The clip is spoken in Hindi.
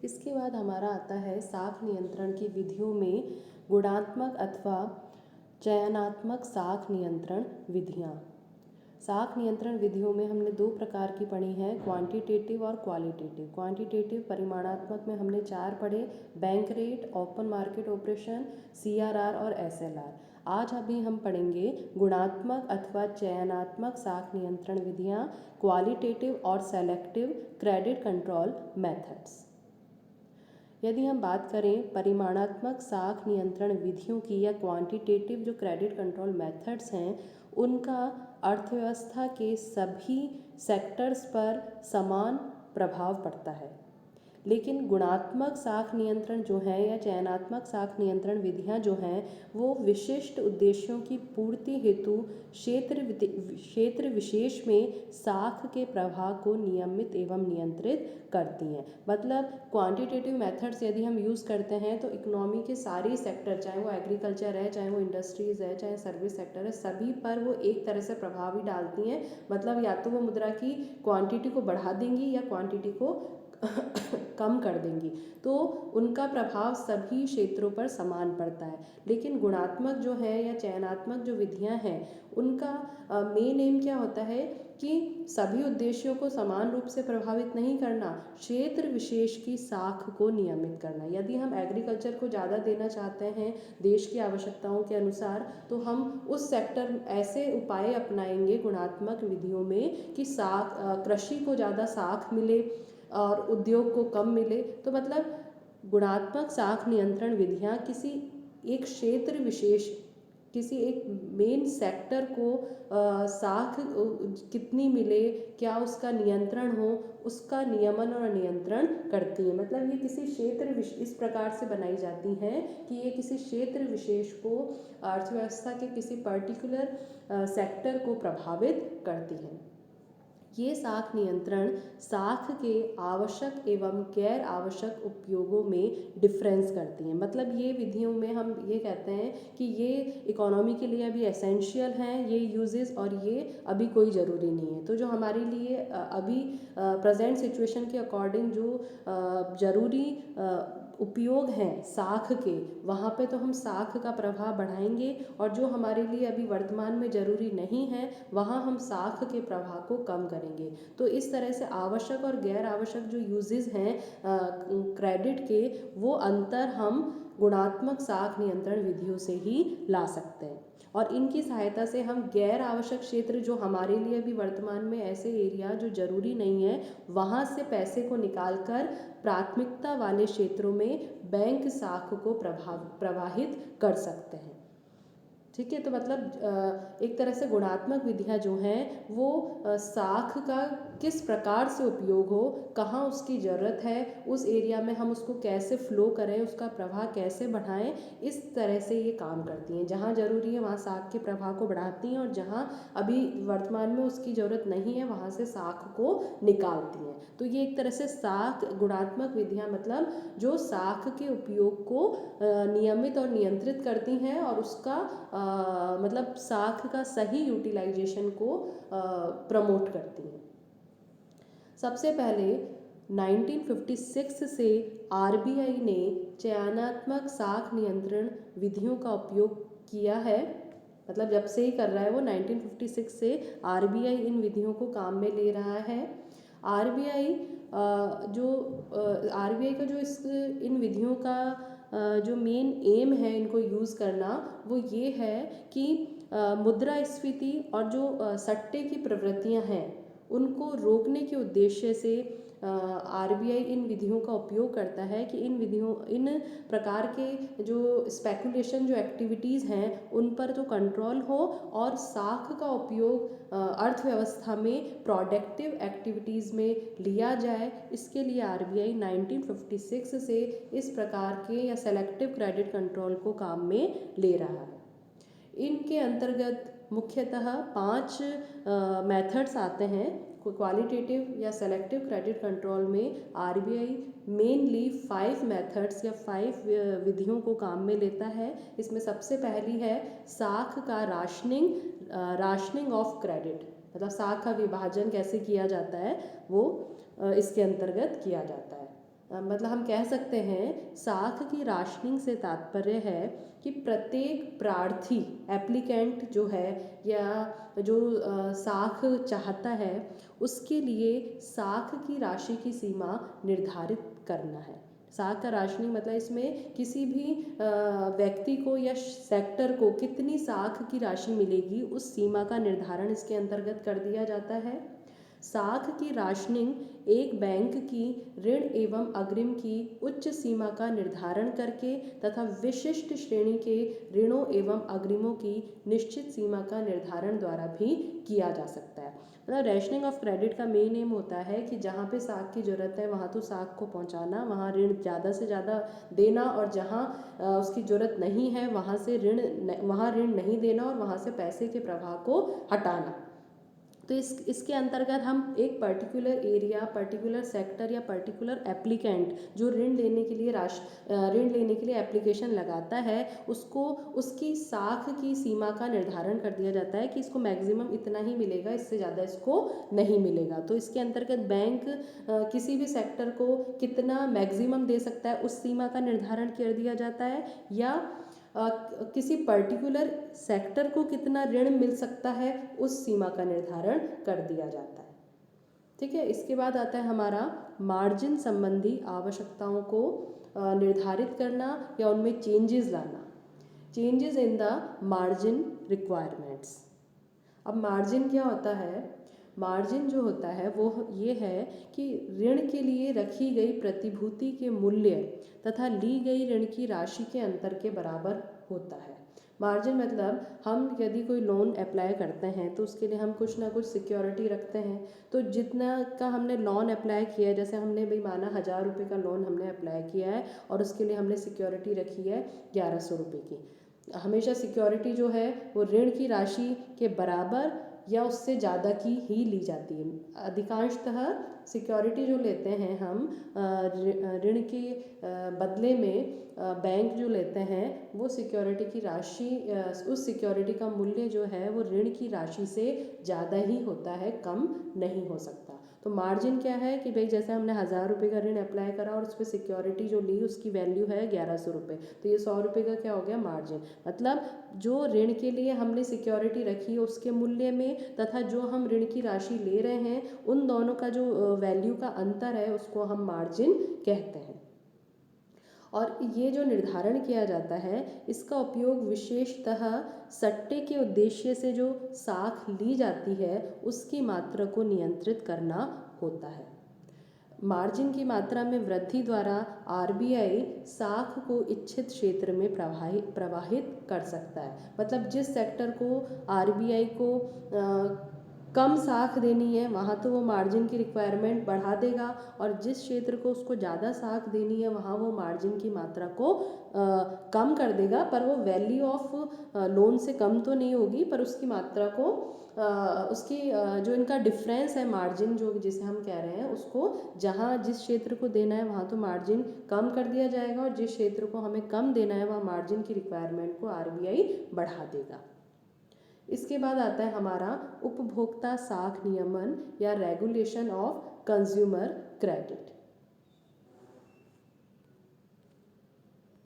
इसके बाद हमारा आता है साख नियंत्रण की विधियों में गुणात्मक अथवा चयनात्मक साख नियंत्रण विधियाँ। साख नियंत्रण विधियों में हमने दो प्रकार की पढ़ी हैं, क्वांटिटेटिव और क्वालिटेटिव। क्वांटिटेटिव परिमाणात्मक में हमने 4 पढ़े, bank rate, open market operation, CRR और SLR। आज अभी हम पढ़ेंगे गुणात्मक अथवा चयनात्मक साख नियंत्रण विधियाँ, क्वालिटेटिव और सेलेक्टिव क्रेडिट कंट्रोल मेथड्स। यदि हम बात करें परिमाणात्मक साख नियंत्रण विधियों की या क्वांटिटेटिव जो क्रेडिट कंट्रोल मेथड्स हैं, उनका अर्थव्यवस्था के सभी सेक्टर्स पर समान प्रभाव पड़ता है। लेकिन गुणात्मक साख नियंत्रण जो है या चयनात्मक साख नियंत्रण विधियां जो हैं वो विशिष्ट उद्देश्यों की पूर्ति हेतु क्षेत्र विशेष में साख के प्रवाह को नियमित एवं नियंत्रित करती हैं। मतलब क्वांटिटेटिव मेथड्स यदि हम यूज़ करते हैं तो इकोनॉमी के सारे सेक्टर, चाहे वो एग्रीकल्चर है, चाहे वो इंडस्ट्रीज़ है, चाहे सर्विस सेक्टर है, सभी पर वो एक तरह से प्रभाव ही डालती हैं। मतलब या तो वो मुद्रा की क्वांटिटी को बढ़ा देंगी या क्वांटिटी को कम कर देंगी, तो उनका प्रभाव सभी क्षेत्रों पर समान पड़ता है। लेकिन गुणात्मक जो है या चयनात्मक जो विधियां हैं उनका मेन एम क्या होता है कि सभी उद्देश्यों को समान रूप से प्रभावित नहीं करना, क्षेत्र विशेष की साख को नियमित करना। यदि हम एग्रीकल्चर को ज़्यादा देना चाहते हैं देश की आवश्यकताओं के अनुसार, तो हम उस सेक्टर ऐसे उपाय अपनाएंगे गुणात्मक विधियों में कि साख कृषि को ज़्यादा साख मिले और उद्योग को कम मिले। तो मतलब गुणात्मक साख नियंत्रण विधियाँ किसी एक क्षेत्र विशेष, किसी एक मेन सेक्टर को साख कितनी मिले, क्या उसका नियंत्रण हो, उसका नियमन और नियंत्रण करती है। मतलब ये किसी क्षेत्र इस प्रकार से बनाई जाती हैं कि ये किसी क्षेत्र विशेष को, अर्थव्यवस्था के किसी पर्टिकुलर सेक्टर को प्रभावित करती हैं। ये साख नियंत्रण साख के आवश्यक एवं गैर आवश्यक उपयोगों में डिफरेंस करती हैं। मतलब ये विधियों में हम ये कहते हैं कि ये इकोनॉमी के लिए अभी एसेंशियल हैं ये यूजेस, और ये अभी कोई ज़रूरी नहीं है। तो जो हमारे लिए अभी प्रेजेंट सिचुएशन के अकॉर्डिंग जो ज़रूरी उपयोग हैं साख के, वहाँ पे तो हम साख का प्रभाव बढ़ाएंगे, और जो हमारे लिए अभी वर्तमान में ज़रूरी नहीं है वहाँ हम साख के प्रभाव को कम करेंगे। तो इस तरह से आवश्यक और गैर आवश्यक जो यूजेस हैं क्रेडिट के, वो अंतर हम गुणात्मक साख नियंत्रण विधियों से ही ला सकते हैं। और इनकी सहायता से हम गैर आवश्यक क्षेत्र जो हमारे लिए अभी वर्तमान में ऐसे एरिया जो ज़रूरी नहीं है, वहाँ से पैसे को निकालकर प्राथमिकता वाले क्षेत्रों में बैंक साख को प्रवाहित कर सकते हैं। ठीक है, तो मतलब एक तरह से गुणात्मक विधियाँ जो हैं वो साख का किस प्रकार से उपयोग हो, कहाँ उसकी ज़रूरत है, उस एरिया में हम उसको कैसे फ्लो करें, उसका प्रवाह कैसे बढ़ाएं, इस तरह से ये काम करती हैं। जहाँ ज़रूरी है वहाँ साख के प्रवाह को बढ़ाती हैं, और जहाँ अभी वर्तमान में उसकी ज़रूरत नहीं है वहाँ से साख को निकालती हैं। तो ये एक तरह से साख गुणात्मक विधियाँ मतलब जो साख के उपयोग को नियमित और नियंत्रित करती हैं, और उसका मतलब साख का सही यूटिलाइजेशन को प्रमोट करती हैं। सबसे पहले 1956 से RBI ने चयनात्मक साख नियंत्रण विधियों का उपयोग किया है। मतलब जब से ही कर रहा है वो, 1956 से RBI इन विधियों को काम में ले रहा है। RBI का जो इन विधियों का जो मेन एम है इनको यूज़ करना, वो ये है कि मुद्रास्फीति और जो सट्टे की प्रवृत्तियां हैं उनको रोकने के उद्देश्य से RBI इन विधियों का उपयोग करता है कि इन प्रकार के जो स्पेकुलेशन जो एक्टिविटीज़ हैं उन पर तो कंट्रोल हो, और साख का उपयोग अर्थव्यवस्था में प्रोडक्टिव एक्टिविटीज़ में लिया जाए। इसके लिए RBI 1956 से इस प्रकार के या सेलेक्टिव क्रेडिट कंट्रोल को काम में ले रहा है। इनके अंतर्गत मुख्यतः 5 मेथड्स आते हैं। क्वालिटेटिव या सेलेक्टिव क्रेडिट कंट्रोल में RBI मेनली 5 मेथड्स या 5 विधियों को काम में लेता है। इसमें सबसे पहली है साख का राशनिंग ऑफ क्रेडिट, मतलब साख का विभाजन कैसे किया जाता है वो इसके अंतर्गत किया जाता है। मतलब हम कह सकते हैं साख की राशनिंग से तात्पर्य है कि प्रत्येक प्रार्थी एप्लीकेंट जो है या जो साख चाहता है उसके लिए साख की राशि की सीमा निर्धारित करना है। साख का राशनिंग मतलब इसमें किसी भी व्यक्ति को या सेक्टर को कितनी साख की राशि मिलेगी उस सीमा का निर्धारण इसके अंतर्गत कर दिया जाता है। साख की राशनिंग एक बैंक की ऋण एवं अग्रिम की उच्च सीमा का निर्धारण करके तथा विशिष्ट श्रेणी के ऋणों एवं अग्रिमों की निश्चित सीमा का निर्धारण द्वारा भी किया जा सकता है। मतलब रैशनिंग ऑफ क्रेडिट का मेन एम होता है कि जहाँ पे साख की ज़रूरत है वहाँ तो साख को पहुँचाना, वहाँ ऋण ज़्यादा से ज़्यादा देना, और जहाँ उसकी ज़रूरत नहीं है वहाँ से वहाँ ऋण नहीं देना और वहाँ से पैसे के प्रवाह को हटाना। तो इसके अंतर्गत हम एक पर्टिकुलर एरिया, पर्टिकुलर सेक्टर या पर्टिकुलर एप्लीकेंट जो ऋण लेने के लिए एप्लीकेशन लगाता है उसको उसकी साख की सीमा का निर्धारण कर दिया जाता है कि इसको मैक्सिमम इतना ही मिलेगा, इससे ज़्यादा इसको नहीं मिलेगा। तो इसके अंतर्गत बैंक किसी भी सेक्टर को कितना मैक्सिमम दे सकता है उस सीमा का निर्धारण कर दिया जाता है, या किसी पर्टिकुलर सेक्टर को कितना ऋण मिल सकता है उस सीमा का निर्धारण कर दिया जाता है। ठीक है, इसके बाद आता है हमारा मार्जिन संबंधी आवश्यकताओं को निर्धारित करना या उनमें चेंजेस लाना। Changes in the margin requirements. अब मार्जिन क्या होता है? मार्जिन जो होता है वो ये है कि ऋण के लिए रखी गई प्रतिभूति के मूल्य तथा ली गई ऋण की राशि के अंतर के बराबर होता है। मार्जिन मतलब हम यदि कोई लोन अप्लाई करते हैं तो उसके लिए हम कुछ ना कुछ सिक्योरिटी रखते हैं। तो जितना का हमने लोन अप्लाई किया है, जैसे हमने भाई माना 1000 रुपये का लोन हमने अप्लाई किया है और उसके लिए हमने सिक्योरिटी रखी है 1100 रुपये की। हमेशा सिक्योरिटी जो है वो ऋण की राशि के बराबर या उससे ज़्यादा की ही ली जाती है। अधिकांशतः सिक्योरिटी जो लेते हैं हम ऋण के बदले में बैंक जो लेते हैं वो सिक्योरिटी की राशि, उस सिक्योरिटी का मूल्य जो है वो ऋण की राशि से ज़्यादा ही होता है, कम नहीं हो सकता। तो मार्जिन क्या है कि भाई जैसे हमने 1000 रुपये का ऋण अप्लाई करा और उस पर सिक्योरिटी जो ली उसकी वैल्यू है 1100 रुपये, तो ये 100 रुपये का क्या हो गया? मार्जिन। मतलब जो ऋण के लिए हमने सिक्योरिटी रखी है उसके मूल्य में तथा जो हम ऋण की राशि ले रहे हैं उन दोनों का जो वैल्यू का अंतर है उसको हम मार्जिन कहते हैं। और ये जो निर्धारण किया जाता है इसका उपयोग विशेषतः सट्टे के उद्देश्य से जो साख ली जाती है उसकी मात्रा को नियंत्रित करना होता है। मार्जिन की मात्रा में वृद्धि द्वारा आरबीआई साख को इच्छित क्षेत्र में प्रवाहित कर सकता है। मतलब जिस सेक्टर को आरबीआई को कम साख देनी है वहाँ तो वो मार्जिन की रिक्वायरमेंट बढ़ा देगा, और जिस क्षेत्र को उसको ज़्यादा साख देनी है वहाँ वो मार्जिन की मात्रा को कम कर देगा, पर वो वैल्यू ऑफ लोन से कम तो नहीं होगी, पर उसकी मात्रा को उसकी जो इनका डिफरेंस है मार्जिन जो जिसे हम कह रहे हैं उसको जहाँ जिस क्षेत्र को देना है वहाँ तो मार्जिन कम कर दिया जाएगा, और जिस क्षेत्र को हमें कम देना है वहाँ मार्जिन की रिक्वायरमेंट को आरबीआई बढ़ा देगा। इसके बाद आता है हमारा उपभोक्ता साख नियमन या रेगुलेशन ऑफ कंज्यूमर क्रेडिट।